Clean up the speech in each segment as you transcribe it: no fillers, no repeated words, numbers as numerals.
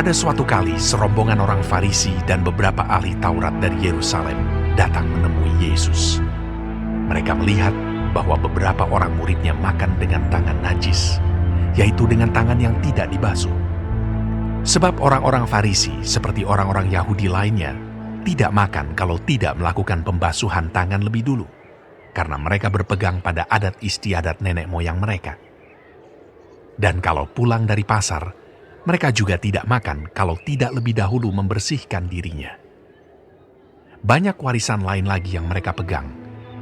Pada suatu kali, serombongan orang Farisi dan beberapa ahli Taurat dari Yerusalem datang menemui Yesus. Mereka melihat bahwa beberapa orang muridnya makan dengan tangan najis, yaitu dengan tangan yang tidak dibasuh. Sebab orang-orang Farisi, seperti orang-orang Yahudi lainnya, tidak makan kalau tidak melakukan pembasuhan tangan lebih dulu, karena mereka berpegang pada adat istiadat nenek moyang mereka. Dan kalau pulang dari pasar, mereka juga tidak makan kalau tidak lebih dahulu membersihkan dirinya. Banyak warisan lain lagi yang mereka pegang,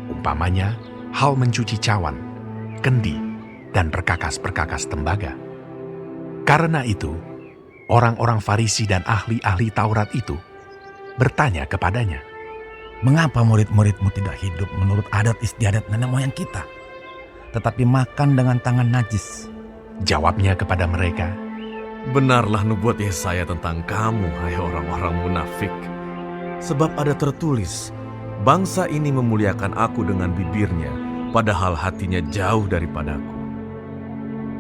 umpamanya hal mencuci cawan, kendi, dan perkakas-perkakas tembaga. Karena itu, orang-orang Farisi dan ahli-ahli Taurat itu bertanya kepadanya, "Mengapa murid-muridmu tidak hidup menurut adat istiadat nenek moyang kita, tetapi makan dengan tangan najis?" Jawabnya kepada mereka, "Benarlah nubuat Yesaya tentang kamu, hai orang-orang munafik. Sebab ada tertulis, bangsa ini memuliakan aku dengan bibirnya, padahal hatinya jauh daripadaku.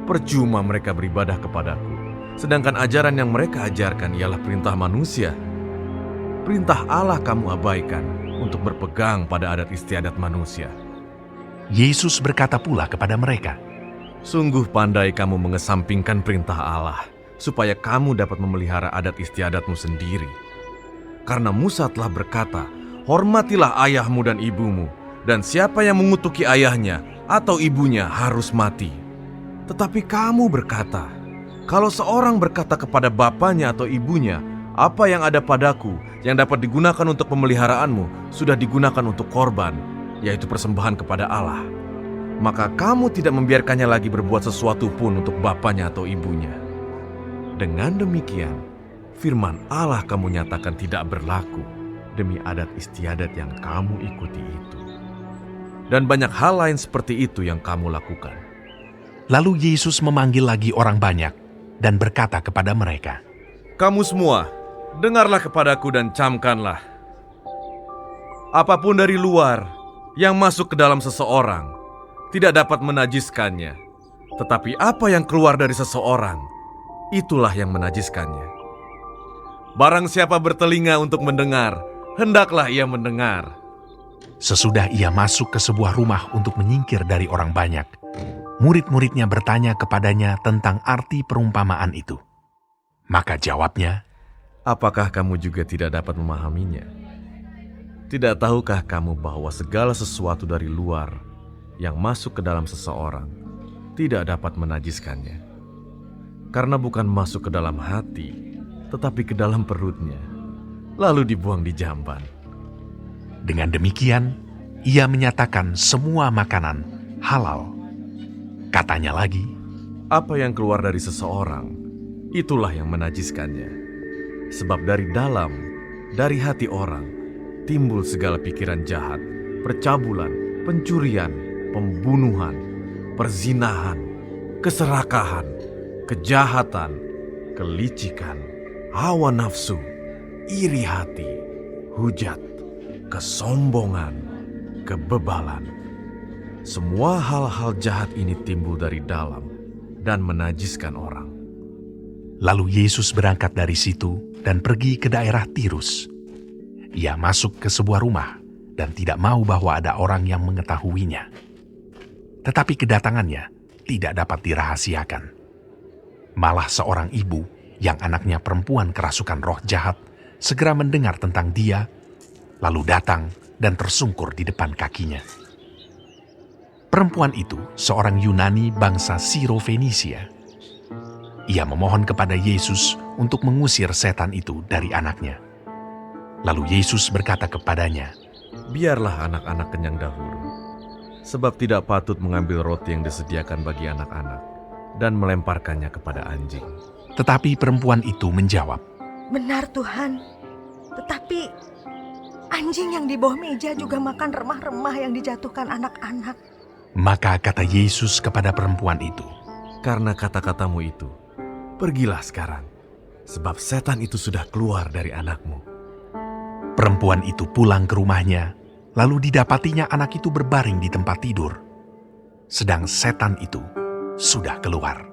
Percuma mereka beribadah kepadaku, sedangkan ajaran yang mereka ajarkan ialah perintah manusia. Perintah Allah kamu abaikan untuk berpegang pada adat istiadat manusia." Yesus berkata pula kepada mereka, "Sungguh pandai kamu mengesampingkan perintah Allah, supaya kamu dapat memelihara adat istiadatmu sendiri. Karena Musa telah berkata, hormatilah ayahmu dan ibumu, dan siapa yang mengutuki ayahnya atau ibunya harus mati. Tetapi kamu berkata, kalau seorang berkata kepada bapanya atau ibunya, apa yang ada padaku yang dapat digunakan untuk pemeliharaanmu sudah digunakan untuk korban, yaitu persembahan kepada Allah, maka kamu tidak membiarkannya lagi berbuat sesuatu pun untuk bapanya atau ibunya. Dengan demikian, firman Allah kamu nyatakan tidak berlaku demi adat istiadat yang kamu ikuti itu. Dan banyak hal lain seperti itu yang kamu lakukan." Lalu Yesus memanggil lagi orang banyak dan berkata kepada mereka, "Kamu semua, dengarlah kepadaku dan camkanlah. Apapun dari luar yang masuk ke dalam seseorang tidak dapat menajiskannya, tetapi apa yang keluar dari seseorang, itulah yang menajiskannya. Barang siapa bertelinga untuk mendengar, hendaklah ia mendengar." Sesudah ia masuk ke sebuah rumah untuk menyingkir dari orang banyak, murid-muridnya bertanya kepadanya tentang arti perumpamaan itu. Maka jawabnya, "Apakah kamu juga tidak dapat memahaminya? Tidak tahukah kamu bahwa segala sesuatu dari luar yang masuk ke dalam seseorang tidak dapat menajiskannya? Karena bukan masuk ke dalam hati, tetapi ke dalam perutnya, lalu dibuang di jamban." Dengan demikian, ia menyatakan semua makanan halal. Katanya lagi, Apa yang keluar dari seseorang, itulah yang menajiskannya. Sebab dari dalam, dari hati orang, timbul segala pikiran jahat, percabulan, pencurian, pembunuhan, perzinahan, keserakahan, kejahatan, kelicikan, hawa nafsu, iri hati, hujat, kesombongan, kebebalan. Semua hal-hal jahat ini timbul dari dalam dan menajiskan orang. Lalu Yesus berangkat dari situ dan pergi ke daerah Tirus. Ia masuk ke sebuah rumah dan tidak mau bahwa ada orang yang mengetahuinya. Tetapi kedatangannya tidak dapat dirahasiakan. Malah seorang ibu yang anaknya perempuan kerasukan roh jahat segera mendengar tentang dia, lalu datang dan tersungkur di depan kakinya. Perempuan itu seorang Yunani bangsa Siro-Fenisia. Ia memohon kepada Yesus untuk mengusir setan itu dari anaknya. Lalu Yesus berkata kepadanya, Biarlah anak-anak kenyang dahulu, sebab tidak patut mengambil roti yang disediakan bagi anak-anak dan melemparkannya kepada anjing. Tetapi perempuan itu menjawab, Benar Tuhan, tetapi anjing yang di bawah meja juga makan remah-remah yang dijatuhkan anak-anak. Maka kata Yesus kepada perempuan itu, Karena kata-katamu itu, pergilah sekarang, sebab setan itu sudah keluar dari anakmu. Perempuan itu pulang ke rumahnya, lalu didapatinya anak itu berbaring di tempat tidur, sedang setan itu sudah keluar.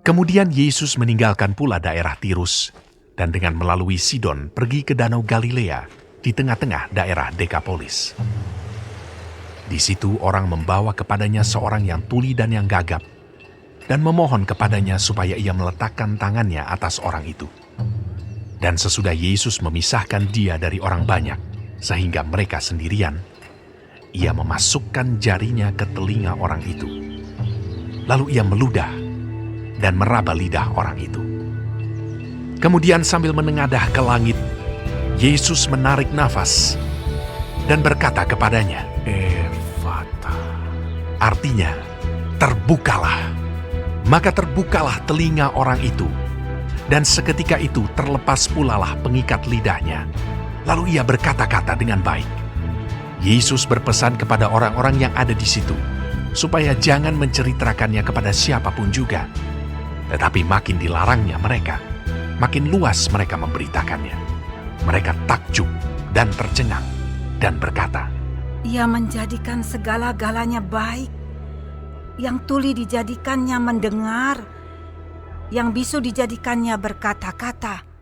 Kemudian Yesus meninggalkan pula daerah Tirus dan dengan melalui Sidon pergi ke Danau Galilea di tengah-tengah daerah Dekapolis. Di situ orang membawa kepadanya seorang yang tuli dan yang gagap dan memohon kepadanya supaya ia meletakkan tangannya atas orang itu. Dan sesudah Yesus memisahkan dia dari orang banyak sehingga mereka sendirian, ia memasukkan jarinya ke telinga orang itu. Lalu ia meludah dan meraba lidah orang itu. Kemudian sambil menengadah ke langit, Yesus menarik nafas dan berkata kepadanya, Efata. artinya, terbukalah. Maka terbukalah telinga orang itu, dan seketika itu terlepas pulalah pengikat lidahnya. Lalu ia berkata-kata dengan baik. Yesus berpesan kepada orang-orang yang ada di situ, supaya jangan menceritakannya kepada siapapun juga. Tetapi makin dilarangnya mereka, makin luas mereka memberitakannya. Mereka takjub dan tercengang dan berkata, Ia menjadikan segala-galanya baik. Yang tuli dijadikannya mendengar, yang bisu dijadikannya berkata-kata.